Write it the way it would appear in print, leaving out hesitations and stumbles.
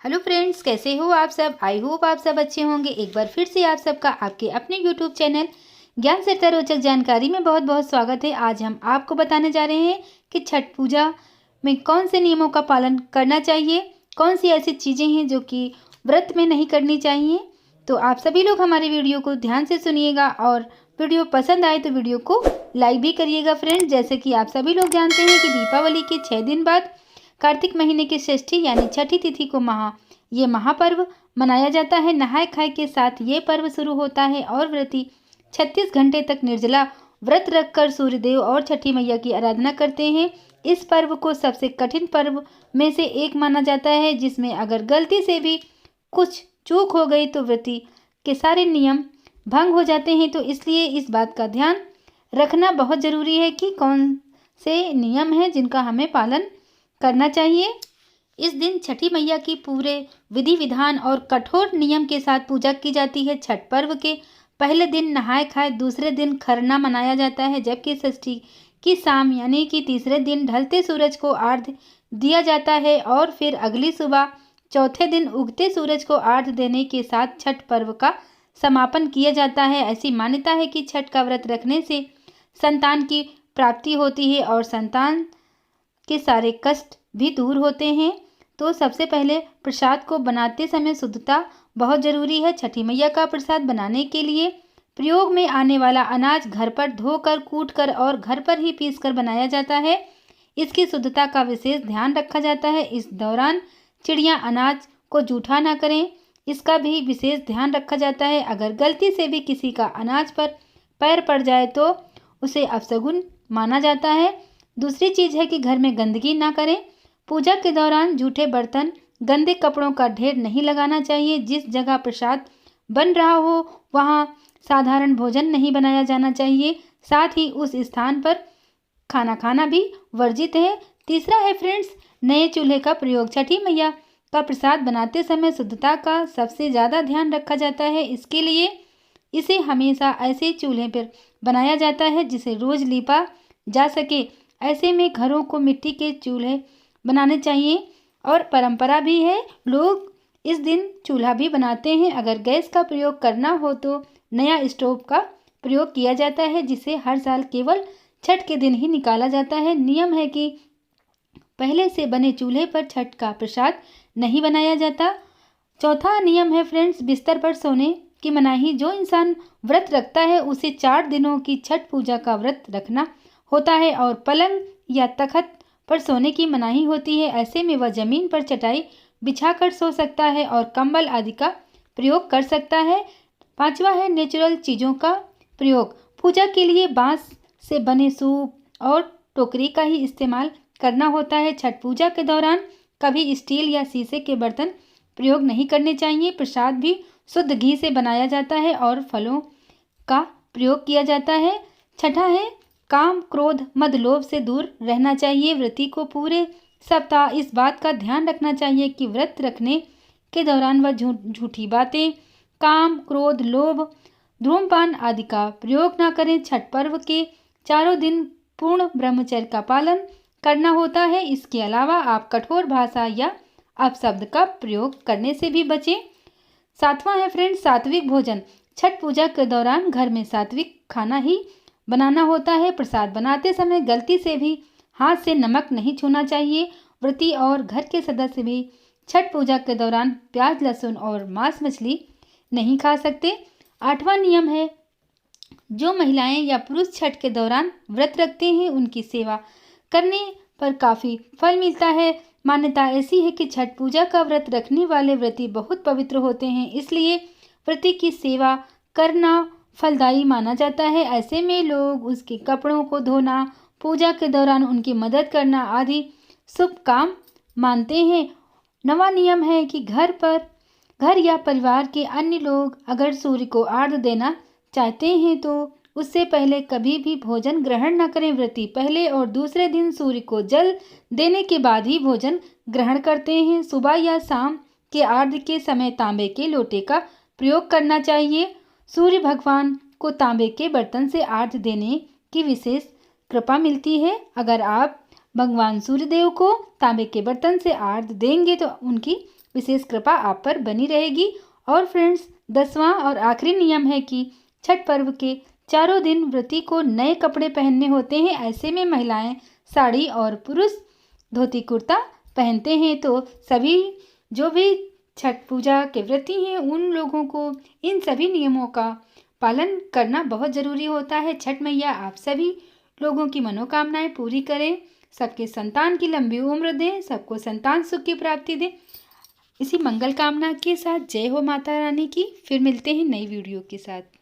Hello friends, कैसे हो आप सब। आई होप आप सब अच्छे होंगे। एक बार फिर से आप सबका आपके अपने यूट्यूब चैनल ज्ञान से रोचक जानकारी में बहुत बहुत स्वागत है। आज हम आपको बताने जा रहे हैं कि छठ पूजा में कौन से नियमों का पालन करना चाहिए, कौन सी ऐसी चीज़ें हैं जो कि व्रत में नहीं करनी चाहिए। तो आप सभी लोग हमारी वीडियो को ध्यान से सुनिएगा और वीडियो पसंद आए तो वीडियो को लाइक भी करिएगा। फ्रेंड्स, जैसे कि आप सभी लोग जानते हैं कि दीपावली के 6 दिन बाद कार्तिक महीने की षष्ठी यानी छठी तिथि को ये महापर्व मनाया जाता है। नहाय खाए के साथ ये पर्व शुरू होता है और व्रती 36 घंटे तक निर्जला व्रत रखकर सूर्यदेव और छठी मैया की आराधना करते हैं। इस पर्व को सबसे कठिन पर्व में से एक माना जाता है, जिसमें अगर गलती से भी कुछ चूक हो गई तो व्रती के सारे नियम भंग हो जाते हैं। तो इसलिए इस बात का ध्यान रखना बहुत ज़रूरी है कि कौन से नियम हैं जिनका हमें पालन करना चाहिए। इस दिन छठी मैया की पूरे विधि विधान और कठोर नियम के साथ पूजा की जाती है। छठ पर्व के पहले दिन नहाय खाए, दूसरे दिन खरना मनाया जाता है, जबकि षष्ठी की शाम यानी कि तीसरे दिन ढलते सूरज को अर्घ्य दिया जाता है और फिर अगली सुबह चौथे दिन उगते सूरज को अर्घ्य देने के साथ छठ पर्व का समापन किया जाता है। ऐसी मान्यता है कि छठ का व्रत रखने से संतान की प्राप्ति होती है और संतान के सारे कष्ट भी दूर होते हैं। तो सबसे पहले प्रसाद को बनाते समय शुद्धता बहुत ज़रूरी है। छठी मैया का प्रसाद बनाने के लिए प्रयोग में आने वाला अनाज घर पर धोकर, कूटकर और घर पर ही पीसकर बनाया जाता है। इसकी शुद्धता का विशेष ध्यान रखा जाता है। इस दौरान चिड़िया अनाज को जूठा ना करें, इसका भी विशेष ध्यान रखा जाता है। अगर गलती से भी किसी का अनाज पर पैर पड़ जाए तो उसे अपशगुन माना जाता है। दूसरी चीज़ है कि घर में गंदगी ना करें। पूजा के दौरान जूठे बर्तन, गंदे कपड़ों का ढेर नहीं लगाना चाहिए। जिस जगह प्रसाद बन रहा हो वहाँ साधारण भोजन नहीं बनाया जाना चाहिए। साथ ही उस स्थान पर खाना खाना भी वर्जित है। तीसरा है फ्रेंड्स, नए चूल्हे का प्रयोग। छठी मैया का प्रसाद बनाते समय शुद्धता का सबसे ज़्यादा ध्यान रखा जाता है। इसके लिए इसे हमेशा ऐसे चूल्हे पर बनाया जाता है जिसे रोज लीपा जा सके। ऐसे में घरों को मिट्टी के चूल्हे बनाने चाहिए और परंपरा भी है, लोग इस दिन चूल्हा भी बनाते हैं। अगर गैस का प्रयोग करना हो तो नया स्टोव का प्रयोग किया जाता है, जिसे हर साल केवल छठ के दिन ही निकाला जाता है। नियम है कि पहले से बने चूल्हे पर छठ का प्रसाद नहीं बनाया जाता। चौथा नियम है फ्रेंड्स, बिस्तर पर सोने की मनाही। जो इंसान व्रत रखता है उसे 4 दिनों की छठ पूजा का व्रत रखना होता है और पलंग या तखत पर सोने की मनाही होती है। ऐसे में वह जमीन पर चटाई बिछाकर सो सकता है और कंबल आदि का प्रयोग कर सकता है। पांचवा है नेचुरल चीज़ों का प्रयोग। पूजा के लिए बांस से बने सूप और टोकरी का ही इस्तेमाल करना होता है। छठ पूजा के दौरान कभी स्टील या शीशे के बर्तन प्रयोग नहीं करने चाहिए। प्रसाद भी शुद्ध घी से बनाया जाता है और फलों का प्रयोग किया जाता है। छठा है काम, क्रोध, मद, लोभ से दूर रहना चाहिए। व्रती को पूरे सप्ताह इस बात का ध्यान रखना चाहिए कि व्रत रखने के दौरान वह झूठी बातें, काम, क्रोध, लोभ, धूम्रपान आदि का प्रयोग ना करें। छठ पर्व के चारों दिन पूर्ण ब्रह्मचर्य का पालन करना होता है। इसके अलावा आप कठोर भाषा या अपशब्द का प्रयोग करने से भी बचें। सातवां है फ्रेंड्स, सात्विक भोजन। छठ पूजा के दौरान घर में सात्विक खाना ही बनाना होता है। प्रसाद बनाते समय गलती से भी हाथ से नमक नहीं छूना चाहिए। व्रती और घर के सदस्य भी छठ पूजा के दौरान प्याज, लहसुन और मांस मछली नहीं खा सकते। आठवां नियम है, जो महिलाएं या पुरुष छठ के दौरान व्रत रखते हैं उनकी सेवा करने पर काफ़ी फल मिलता है। मान्यता ऐसी है कि छठ पूजा का व्रत रखने वाले व्रती बहुत पवित्र होते हैं, इसलिए व्रती की सेवा करना फलदायी माना जाता है। ऐसे में लोग उसके कपड़ों को धोना, पूजा के दौरान उनकी मदद करना आदि शुभ काम मानते हैं। नवा नियम है कि घर या परिवार के अन्य लोग अगर सूर्य को अर्घ्य देना चाहते हैं तो उससे पहले कभी भी भोजन ग्रहण न करें। व्रती पहले और दूसरे दिन सूर्य को जल देने के बाद ही भोजन ग्रहण करते हैं। सुबह या शाम के अर्घ्य के समय तांबे के लोटे का प्रयोग करना चाहिए। सूर्य भगवान को तांबे के बर्तन से अर्घ्य देने की विशेष कृपा मिलती है। अगर आप भगवान सूर्यदेव को तांबे के बर्तन से आर्घ्य देंगे तो उनकी विशेष कृपा आप पर बनी रहेगी। और फ्रेंड्स, 10वां और आखिरी नियम है कि छठ पर्व के चारों दिन व्रती को नए कपड़े पहनने होते हैं। ऐसे में महिलाएं साड़ी और पुरुष धोती कुर्ता पहनते हैं। तो सभी जो भी छठ पूजा के व्रती हैं उन लोगों को इन सभी नियमों का पालन करना बहुत ज़रूरी होता है। छठ मैया आप सभी लोगों की मनोकामनाएं पूरी करें, सबके संतान की लंबी उम्र दें, सबको संतान सुख की प्राप्ति दें। इसी मंगल कामना के साथ जय हो माता रानी की। फिर मिलते हैं नई वीडियो के साथ।